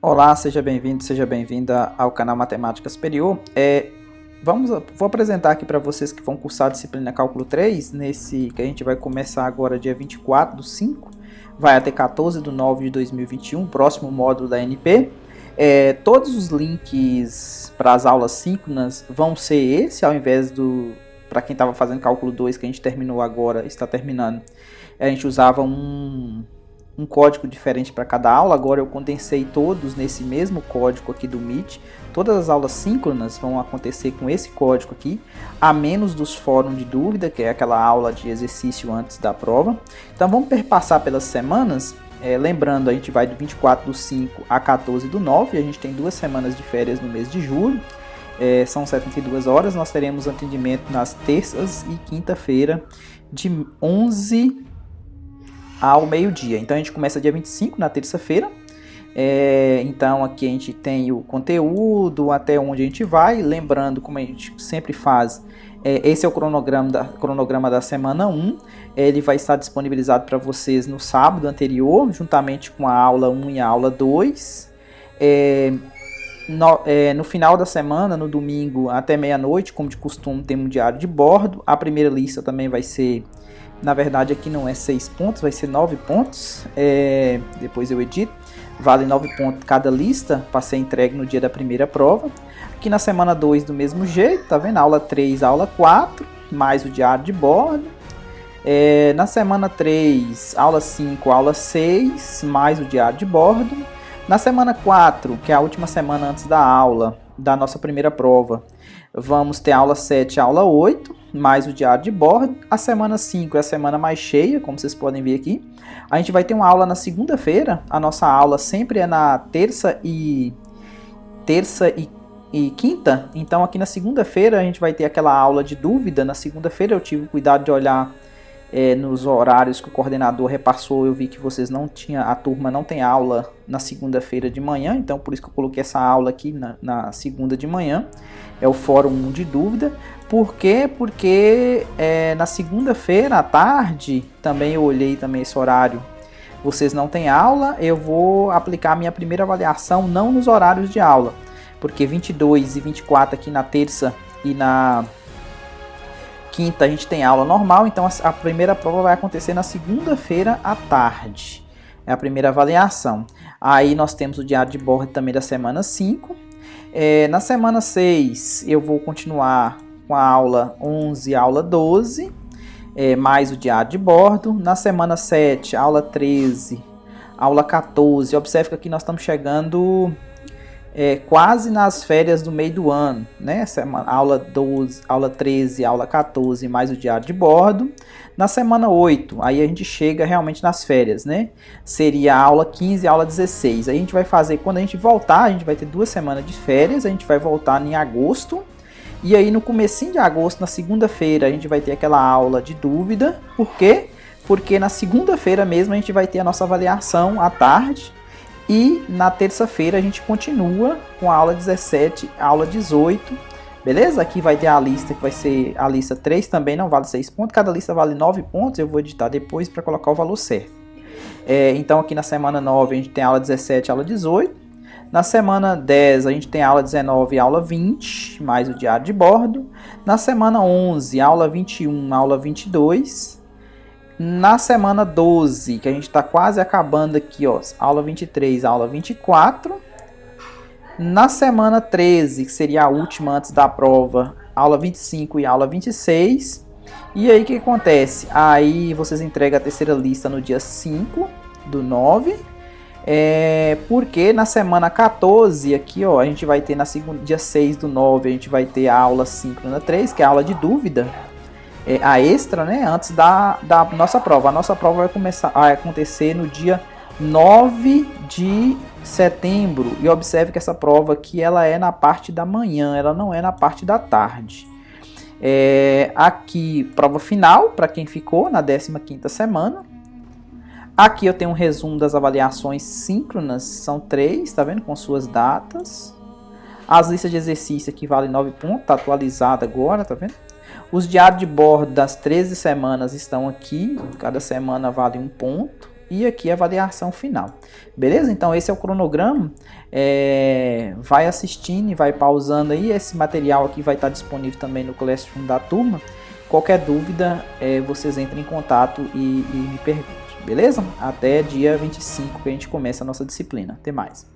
Olá, seja bem-vindo, seja bem-vinda ao canal Matemática Superior. Vou apresentar aqui para vocês que vão cursar a disciplina Cálculo 3, que a gente vai começar agora dia 24/5, vai até 14/9/2021, próximo módulo da NP. Todos os links para as aulas síncronas vão ser esse, ao invés para quem estava fazendo Cálculo 2, que a gente terminou agora, está terminando, a gente usava um código diferente para cada aula. Agora eu condensei todos nesse mesmo código aqui do Meet. Todas as aulas síncronas vão acontecer com esse código aqui, a menos dos fóruns de dúvida, que é aquela aula de exercício antes da prova. Então vamos perpassar pelas semanas. Lembrando, a gente vai do 24/5 a 14/9, a gente tem 2 semanas de férias no mês de julho, são 72 horas, nós teremos atendimento nas terças e quinta-feira, de 11 ao meio-dia. Então a gente começa dia 25, na terça-feira. Então aqui a gente tem o conteúdo, até onde a gente vai. Lembrando, como a gente sempre faz, esse é o cronograma da semana 1. Ele vai estar disponibilizado para vocês no sábado anterior, juntamente com a aula 1 e a aula 2. No final da semana, no domingo, até meia-noite, como de costume, temos um diário de bordo. A primeira lista também vai ser, na verdade aqui não é 6 pontos, vai ser 9 pontos, depois eu edito, vale 9 pontos cada lista, para ser entregue no dia da primeira prova. Aqui na semana 2 do mesmo jeito, tá vendo? Aula 3, aula 4, mais o diário de bordo. Na semana 3, aula 5, aula 6, mais o diário de bordo. Na semana 4, que é a última semana antes da aula, da nossa primeira prova, vamos ter aula 7 e aula 8, mais o diário de bordo. A semana 5 é a semana mais cheia, como vocês podem ver aqui. A gente vai ter uma aula na segunda-feira. A nossa aula sempre é na terça e quinta. Então aqui na segunda-feira a gente vai ter aquela aula de dúvida. Na segunda-feira eu tive o cuidado de olhar nos horários que o coordenador repassou. Eu vi que a turma não tem aula na segunda-feira de manhã, então por isso que eu coloquei essa aula aqui na segunda de manhã. É o fórum 1 de dúvida. Por quê? Porque na segunda-feira à tarde, também eu olhei também esse horário, vocês não têm aula. Eu vou aplicar a minha primeira avaliação não nos horários de aula, porque 22 e 24 aqui na terça e na quinta a gente tem aula normal, então a primeira prova vai acontecer na segunda-feira à tarde. É a primeira avaliação. Aí nós temos o diário de bordo também da semana 5. Na semana 6 eu vou continuar com a aula 11 e aula 12, mais o diário de bordo. Na semana 7, aula 13, aula 14. Observe que aqui nós estamos chegando quase nas férias do meio do ano, né? Aula 12, aula 13, aula 14, mais o diário de bordo. Na semana 8, aí a gente chega realmente nas férias, né? Seria a aula 15 e aula 16. Aí a gente vai fazer, quando a gente voltar, a gente vai ter 2 semanas de férias, a gente vai voltar em agosto. E aí no comecinho de agosto, na segunda-feira, a gente vai ter aquela aula de dúvida. Por quê? Porque na segunda-feira mesmo a gente vai ter a nossa avaliação à tarde. E na terça-feira a gente continua com a aula 17, aula 18, beleza? Aqui vai ter a lista, que vai ser a lista 3, também não vale 6 pontos, cada lista vale 9 pontos, eu vou editar depois para colocar o valor certo. Então aqui na semana 9 a gente tem aula 17, aula 18, na semana 10 a gente tem aula 19 e aula 20, mais o diário de bordo, na semana 11, aula 21, aula 22, na semana 12, que a gente está quase acabando aqui, ó, aula 23, aula 24. Na semana 13, que seria a última antes da prova, aula 25 e aula 26. E aí o que acontece? Aí vocês entregam a terceira lista no dia 5/9. Porque na semana 14, aqui, ó, a gente vai ter dia 6/9, a gente vai ter a aula síncrona 3, que é a aula de dúvida. A extra, né, antes da nossa prova. A nossa prova vai acontecer no dia 9 de setembro. E observe que essa prova aqui, ela é na parte da manhã, ela não é na parte da tarde. Aqui, prova final, para quem ficou na 15ª semana. Aqui eu tenho um resumo das avaliações síncronas, são 3, tá vendo, com suas datas. As listas de exercício aqui valem 9 pontos, tá atualizada agora, tá vendo? Os diários de bordo das 13 semanas estão aqui, cada semana vale 1 ponto. e aqui a avaliação final. Beleza? Então esse é o cronograma. Vai assistindo e vai pausando aí. Esse material aqui vai estar disponível também no Classroom da turma. Qualquer dúvida, vocês entrem em contato e me perguntem. Beleza? Até dia 25 que a gente começa a nossa disciplina. Até mais.